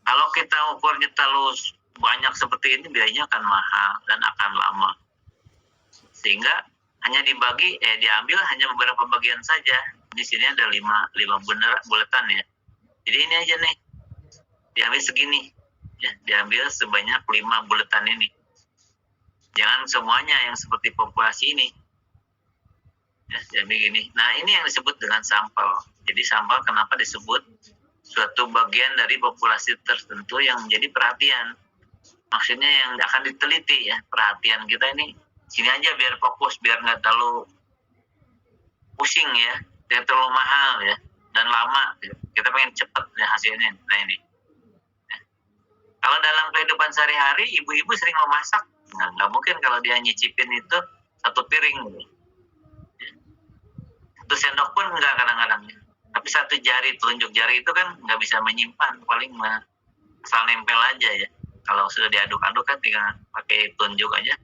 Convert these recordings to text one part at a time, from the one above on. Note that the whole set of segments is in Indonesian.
Kalau kita ukurnya terlalu banyak seperti ini, biayanya akan mahal dan akan lama. Sehingga hanya diambil hanya beberapa bagian saja. Di sini ada 5 buletan ya. Jadi ini aja nih, diambil segini, ya, diambil sebanyak 5 buletan ini. Jangan semuanya yang seperti populasi ini. Ya, jadi gini. Nah, ini yang disebut dengan sampel. Jadi sampel kenapa disebut suatu bagian dari populasi tertentu yang menjadi perhatian. Maksudnya yang akan diteliti ya, perhatian kita ini sini aja biar fokus, biar nggak terlalu pusing ya, tidak terlalu mahal ya, dan lama. Ya. Kita pengen cepet ya hasilnya. Nah ini. Ya. Kalau dalam kehidupan sehari-hari, ibu-ibu sering memasak, nah, nggak mungkin kalau dia nyicipin itu satu piring. Ya. Satu sendok pun nggak kadang-kadang. Ya. Tapi satu jari, telunjuk jari itu kan nggak bisa menyimpan, paling asal nempel aja ya. Kalau sudah diaduk-aduk kan tinggal pakai tunjuk aja,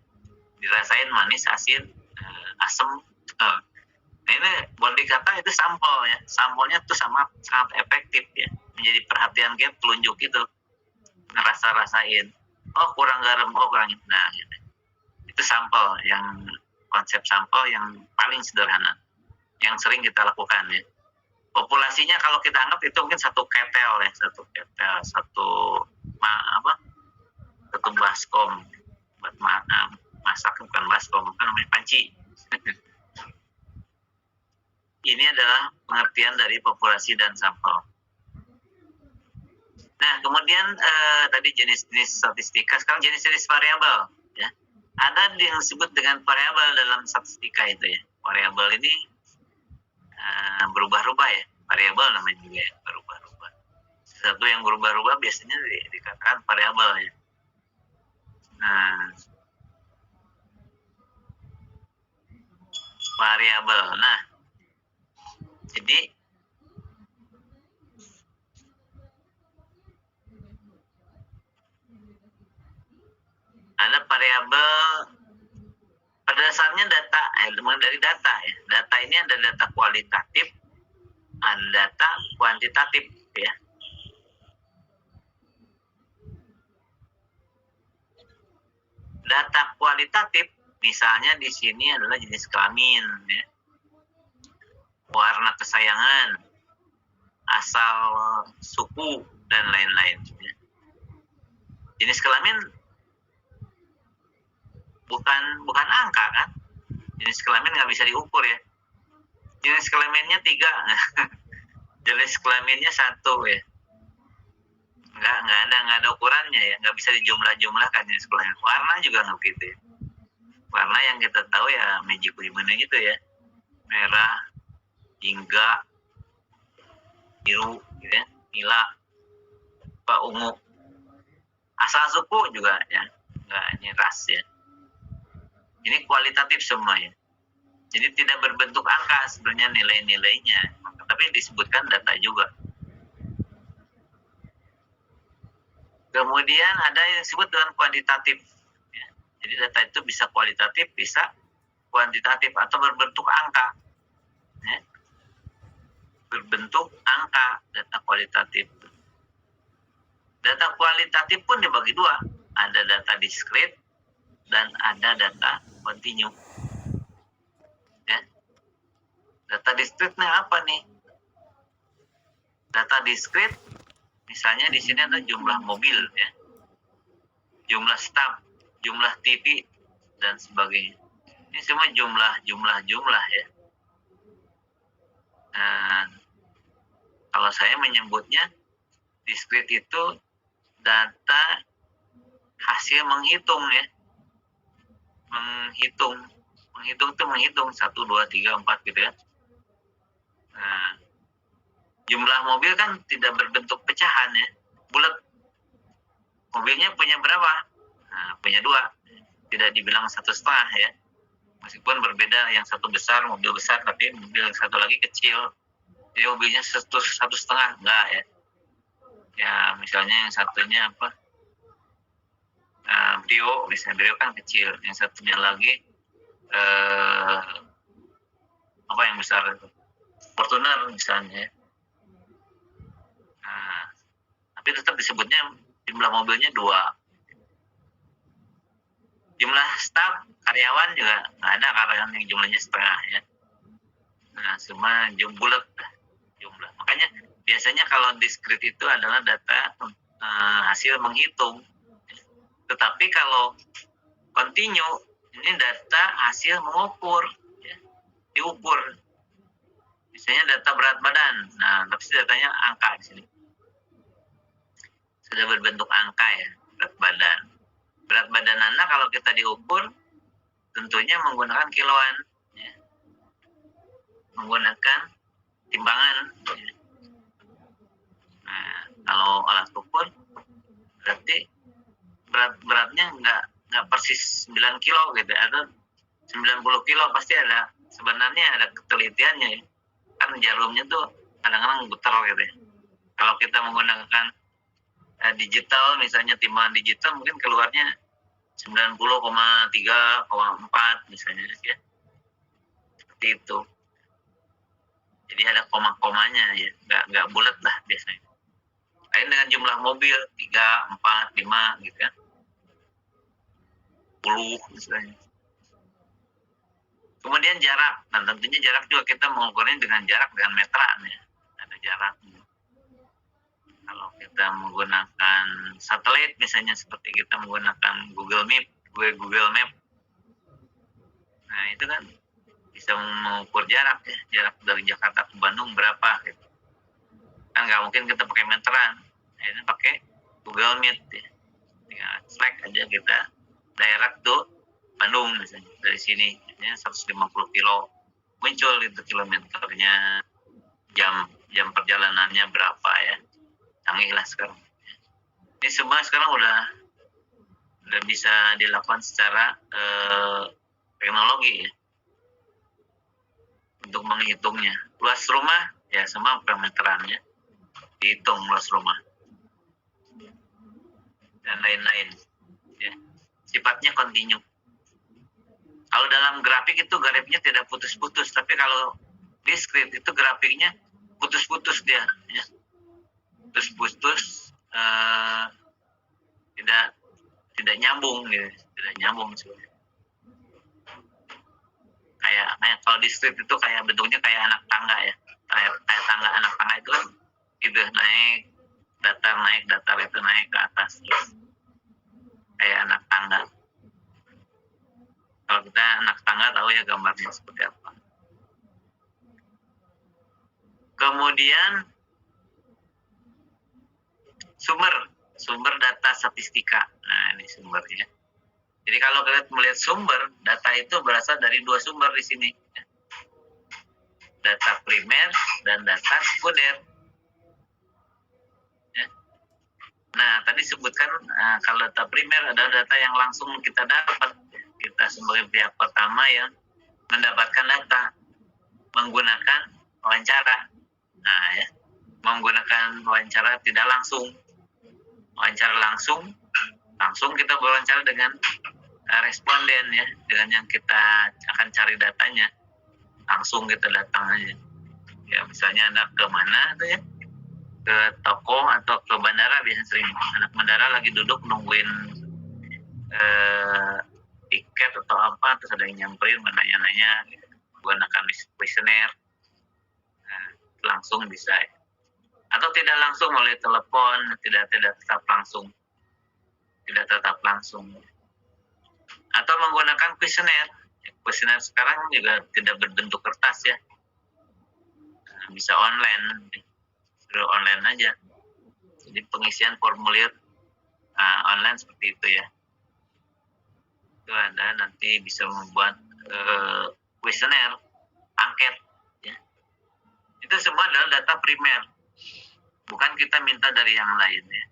dirasain manis, asin, asam. Nah ini boleh dikata itu sampel ya. Sampelnya tuh sangat efektif ya, menjadi perhatian kita, telunjuk itu, ngerasa-rasain. Oh kurang garam, oh kurang. Nah gitu. Itu sampel, yang konsep sampel yang paling sederhana, yang sering kita lakukan ya. Populasinya kalau kita anggap itu mungkin satu ketel ya, satu baskom buat masak, bukan baskom, kan namanya panci. Ini adalah pengertian dari populasi dan sampel. Nah, kemudian tadi jenis-jenis statistika, sekarang jenis-jenis variabel. Ya. Ada yang disebut dengan variabel dalam statistika itu ya. Variabel ini berubah-ubah ya. Variabel namanya juga ya, berubah-ubah. Sesuatu yang berubah-ubah biasanya dikatakan variabel ya. Nah, variabel. Nah, jadi ada variabel pada dasarnya data, dari data ya. Data ini ada data kualitatif, ada data kuantitatif ya. Data kualitatif misalnya di sini adalah jenis kelamin ya, warna kesayangan, asal suku dan lain-lain ya. Jenis kelamin bukan angka kan, jenis kelamin nggak bisa diukur ya. Jenis kelaminnya 3 jenis kelaminnya 1 ya, nggak ada ukurannya ya, nggak bisa dijumlah-jumlahkan jenis kelamin. Warna juga nggak begitu ya. Warna yang kita tahu ya magic women itu ya, merah, jingga, biru gitu ya, nila, ungu. Asal suku juga ya, nggak, ini ras ya. Ini kualitatif semua ya. Jadi tidak berbentuk angka sebenarnya nilai-nilainya, tapi disebutkan data juga. Kemudian ada yang disebut dengan kuantitatif. Ya. Jadi data itu bisa kualitatif, bisa kuantitatif atau berbentuk angka. Ya. Berbentuk angka, data kualitatif. Data kualitatif pun dibagi 2. Ada data diskrit dan ada data kontinu. Ya. Data diskritnya apa nih? Data diskrit misalnya di sini ada jumlah mobil ya, jumlah staf, jumlah TV dan sebagainya. Ini semua jumlah ya. Nah, kalau saya menyebutnya diskrit itu data hasil menghitung ya. Menghitung itu menghitung 1, 2, 3, 4 gitu ya. Nah, jumlah mobil kan tidak berbentuk pecahan ya, bulat. Mobilnya punya berapa? Nah, punya 2. Tidak dibilang 1,5 ya. Meskipun berbeda, yang satu besar, mobil besar, tapi mobil yang satu lagi kecil. Jadi mobilnya 1,5 enggak ya. Ya misalnya yang satunya apa? Brio, misalnya Brio kan kecil. Yang satunya lagi apa yang besar itu? Fortuner misalnya. Nah, tapi tapi tetap disebutnya jumlah mobilnya 2. Jumlah staf karyawan juga nggak ada karyawan yang jumlahnya setengah ya. Nah, semua bulat jumlah. Makanya biasanya kalau diskrit itu adalah data hasil menghitung. Tetapi kalau continue ini data hasil mengukur, ya. Diukur. Misalnya data berat badan. Nah, tapi datanya angka di sini. Sudah berbentuk angka ya, berat badan. Berat badan Anda kalau kita diukur tentunya menggunakan kiloan, ya. Menggunakan timbangan. Ya. Nah, kalau alat ukur berarti beratnya nggak persis 9 kilo gitu, atau 90 kilo pasti ada, sebenarnya ada ketelitiannya ya. Kan jarumnya tuh kadang-kadang buter gitu ya. Kalau kita menggunakan digital, misalnya timbangan digital, mungkin keluarnya 90,3,4 misalnya ya. Seperti itu. Jadi ada koma-komanya ya, nggak bulat lah biasanya. Lain dengan jumlah mobil 3, 4, 5 gitu kan. 10 misalnya. Kemudian jarak, nah tentunya jarak juga kita mengukurnya dengan jarak, dengan meteran ya. Ada jaraknya. Kalau kita menggunakan satelit misalnya, seperti kita menggunakan Google Map. Nah, itu kan bisa mengukur jarak ya, jarak dari Jakarta ke Bandung berapa gitu. Kan nggak mungkin kita pakai meteran. Nah, ini pakai Google Meet ya. Tinggal select aja kita daerah tuh Bandung misalnya, dari sini ya 150 kilo, muncul itu kilometernya, jam perjalanannya berapa ya. Canggih lah sekarang. Ini semua sekarang udah bisa dilakukan secara teknologi ya, untuk menghitungnya. Luas rumah ya semua parameterannya dihitung, luas rumah dan lain-lain ya. Sifatnya kontinu. Kalau dalam grafik itu grafiknya tidak putus-putus, tapi kalau diskrit itu grafiknya putus-putus dia ya. Putus-putus, tidak nyambung gitu, tidak nyambung sebenarnya. Kayak kalau diskrit itu kayak bentuknya kayak anak tangga ya, kayak tangga anak tangga itu kan gitu, naik datar itu naik ke atas terus kayak anak tangga. Kalau kita anak tangga tahu ya gambarnya seperti apa. Kemudian sumber data statistika. Nah, ini sumbernya. Jadi kalau kita melihat sumber data itu berasal dari 2 sumber di sini. Data primer dan data sekunder. Ya. Nah, tadi sebutkan kalau data primer adalah data yang langsung kita dapat. Kita sebagai pihak pertama yang mendapatkan data menggunakan wawancara. Nah, ya. Menggunakan wawancara tidak langsung. Wawancara langsung kita berwawancara dengan responden ya, dengan yang kita akan cari datanya. Langsung kita datang aja. Ya, misalnya Anda ke mana tuh ya? Ke toko atau ke bandara, biasanya sering anak bandara lagi duduk nungguin tiket atau apa, terus ada yang nyamperin menanya-nanya gitu. Menggunakan kuesioner. Nah, langsung bisa ya. Atau tidak langsung melalui telepon, tidak tetap langsung. Tidak tetap langsung. Atau menggunakan kuesioner. Kuesioner sekarang juga tidak berbentuk kertas ya. Nah, bisa online. Sudah online aja. Jadi pengisian formulir online seperti itu ya. Itu Anda nanti bisa membuat kuesioner, angket ya. Itu semua adalah data primer. Bukan kita minta dari yang lain ya.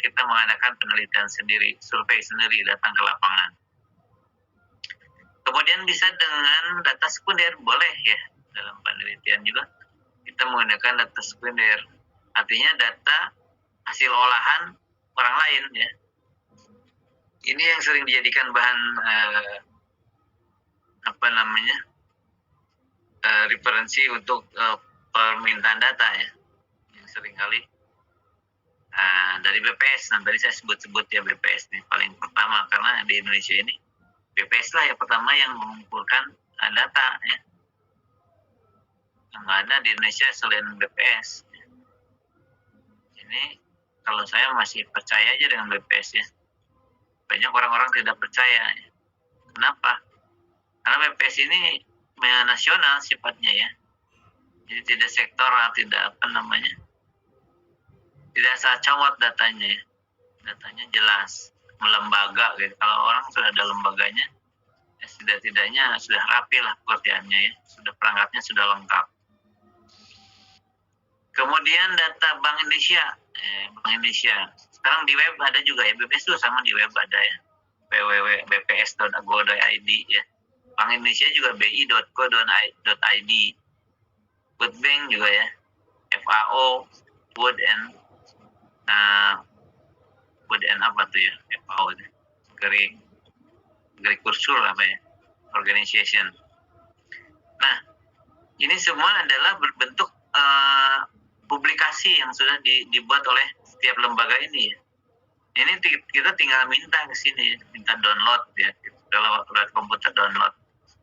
Kita mengadakan penelitian sendiri, survei sendiri, datang ke lapangan. Kemudian bisa dengan data sekunder, boleh ya. Dalam penelitian juga kita menggunakan data sekunder. Artinya data hasil olahan orang lain ya. Ini yang sering dijadikan bahan referensi untuk permintaan data ya. Yang seringkali dari BPS. Nah, tadi saya sebut-sebut ya BPS ini paling pertama, karena di Indonesia ini BPS lah yang pertama yang mengumpulkan data ya. Yang ada di Indonesia selain BPS. Ini kalau saya masih percaya aja dengan BPS ya. Banyak orang-orang tidak percaya. Ya. Kenapa? Karena BPS ini nasional sifatnya ya. Jadi tidak sektoral, tidak apa namanya. Tidak comot datanya ya. Datanya jelas, melembaga gitu. Kalau orang sudah ada lembaganya, ya tidak-tidaknya sudah rapi lah pekerjaannya ya. Sudah perangkatnya sudah lengkap. Kemudian data Bank Indonesia. Bank Indonesia. Sekarang di web ada juga ya, BPS itu sama di web ada ya. www.bps.go.id ya. Bank Indonesia juga bi.co.id. Food Bank juga ya. FAO, Food and apa tuh ya? FAO itu. Agriculture apa ya? Organization. Nah, ini semua adalah berbentuk publikasi yang sudah dibuat oleh setiap lembaga ini ya. Ini kita tinggal minta ke sini, minta download ya. Kalau lewat komputer download.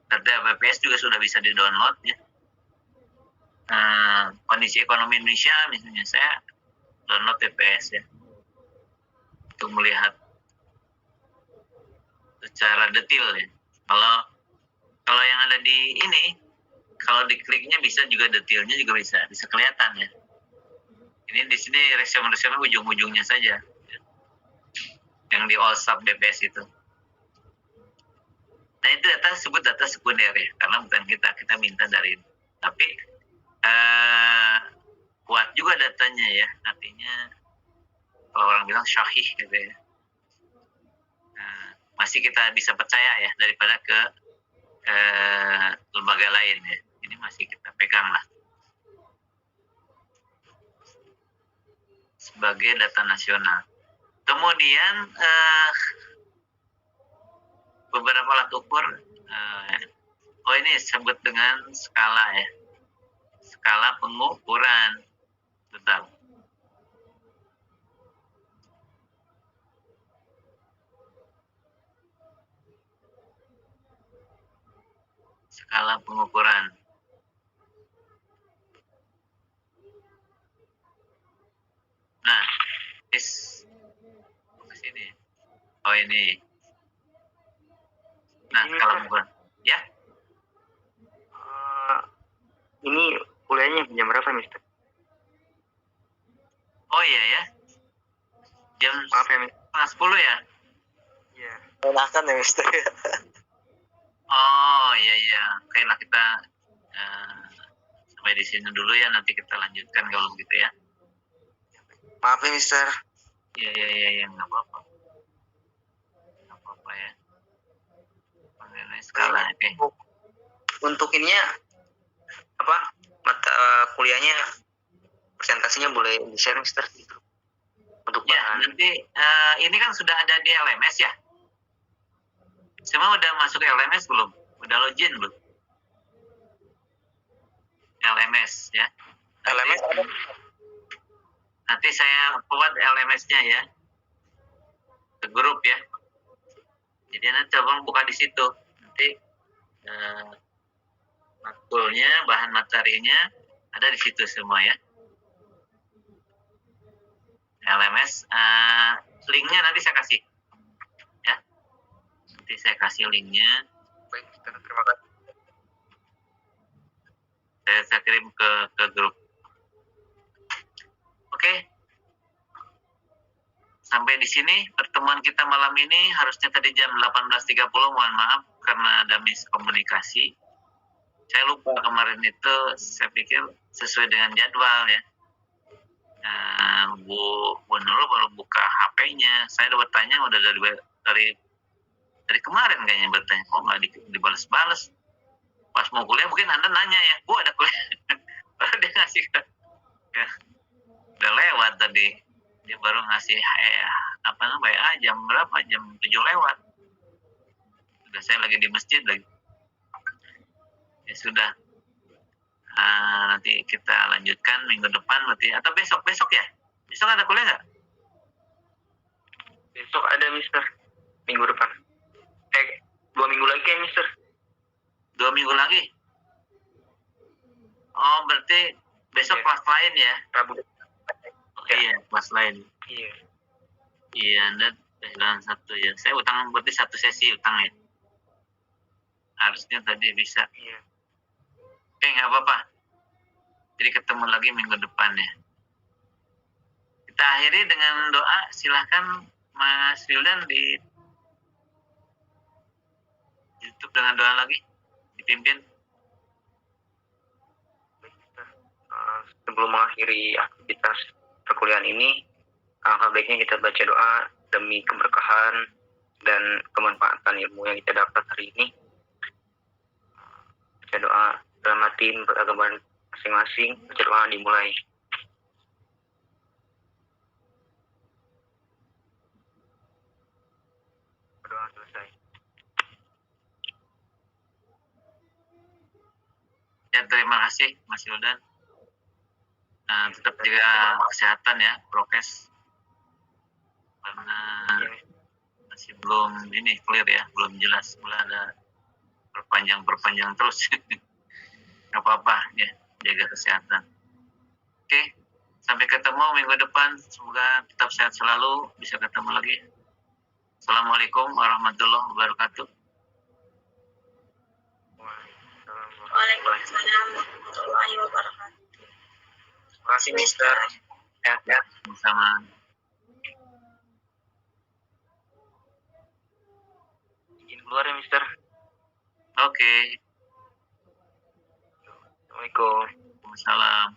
Data BPS juga sudah bisa di-download ya. Kondisi ekonomi Indonesia misalnya saya download BPS ya. Untuk melihat secara detail ya. Kalau yang ada di ini, kalau dikliknya bisa juga detailnya juga bisa kelihatan ya. Ini di sini resume ujung-ujungnya saja yang di all sub BPS itu. Nah itu sebut data sekunder ya, karena bukan kita minta dari itu. Tapi kuat juga datanya ya, artinya kalau orang bilang syahih gitu ya. Masih kita bisa percaya ya daripada ke lembaga lain ya. Ini masih kita pegang lah sebagai data nasional. Kemudian beberapa alat ukur, ini disebut dengan skala ya, skala pengukuran, tetap. Skala pengukuran. Nah, ke sini. Oh ini. Nah, skala pengukuran. Ya? Ini kuliahnya jam berapa, Mister? Oh iya ya. Jam maaf ya, Mister. 10 ya? Iya. Enakan ya, Mister. Oh iya. Oke lah kita sampai di sini dulu ya, nanti kita lanjutkan kalau begitu ya. Maaf ya, Mister. Iya, nggak apa-apa. Nggak apa-apa ya. Mengenai skala, oke. Untuk ininya, mata kuliahnya, presentasinya boleh di-share, Mister? Untuk ya, nanti ini kan sudah ada di LMS ya? Semua udah masuk LMS belum? Udah login belum? LMS ya? LMS ada? Nanti saya buat LMS-nya ya ke grup ya. Jadi nanti coba buka di situ. Nanti makulnya, bahan materinya ada di situ semua ya. LMS, linknya nanti saya kasih ya. Nanti saya kasih linknya. Baik, terima kasih. Saya kirim ke grup. Oke. Sampai di sini pertemuan kita malam ini. Harusnya tadi jam 18.30, mohon maaf karena ada miskomunikasi. Saya lupa kemarin itu, saya pikir sesuai dengan jadwal ya. Bu Nurul baru buka HP-nya. Saya udah bertanya udah dari kemarin kayaknya bertanya, kok nggak dibalas-balas. Pas mau kuliah mungkin Anda nanya ya, Bu ada kuliah. Baru dia ngasih ya, udah lewat tadi. Dia baru ngasih WA jam berapa? Jam 7 lewat. Udah saya lagi di masjid lagi. Ya sudah. Nanti kita lanjutkan minggu depan berarti, atau besok ya? Besok ada kuliah nggak? besok ada Mister. Minggu depan. 2 minggu lagi ya Mister. 2 minggu lagi. Oh, berarti besok Iya. kelas lain ya? Rabu. Oh, iya, kelas lain. Iya. Iya, dan satu ya. Saya utang berarti 1 sesi utang ya. Harusnya tadi bisa. Iya. Nggak apa-apa. Jadi ketemu lagi minggu depan ya. Kita akhiri dengan doa. Silahkan Mas Wildan ditutup dengan doa lagi. Dipimpin. Baik, Mister. Sebelum mengakhiri aktivitas perkuliahan ini, alangkah baiknya kita baca doa demi keberkahan dan kemanfaatan ilmu yang kita dapat hari ini. Baca doa dalam hati beragama masing-masing. Baca doa dimulai. Doa selesai. Ya, terima kasih Mas Wildan. Tetap jaga kesehatan ya, prokes. Karena masih belum ini clear ya, belum jelas, mulai ada perpanjang terus. Nggak apa-apa ya, jaga kesehatan. Oke, sampai ketemu minggu depan. Semoga tetap sehat selalu, bisa ketemu lagi. Assalamualaikum warahmatullahi wabarakatuh. Waalaikumsalam warahmatullahi wabarakatuh. Terima kasih Mister. Sehat-sehat. Sama. Izin keluar ya Mister. Oke. Assalamualaikum. Waalaikumsalam.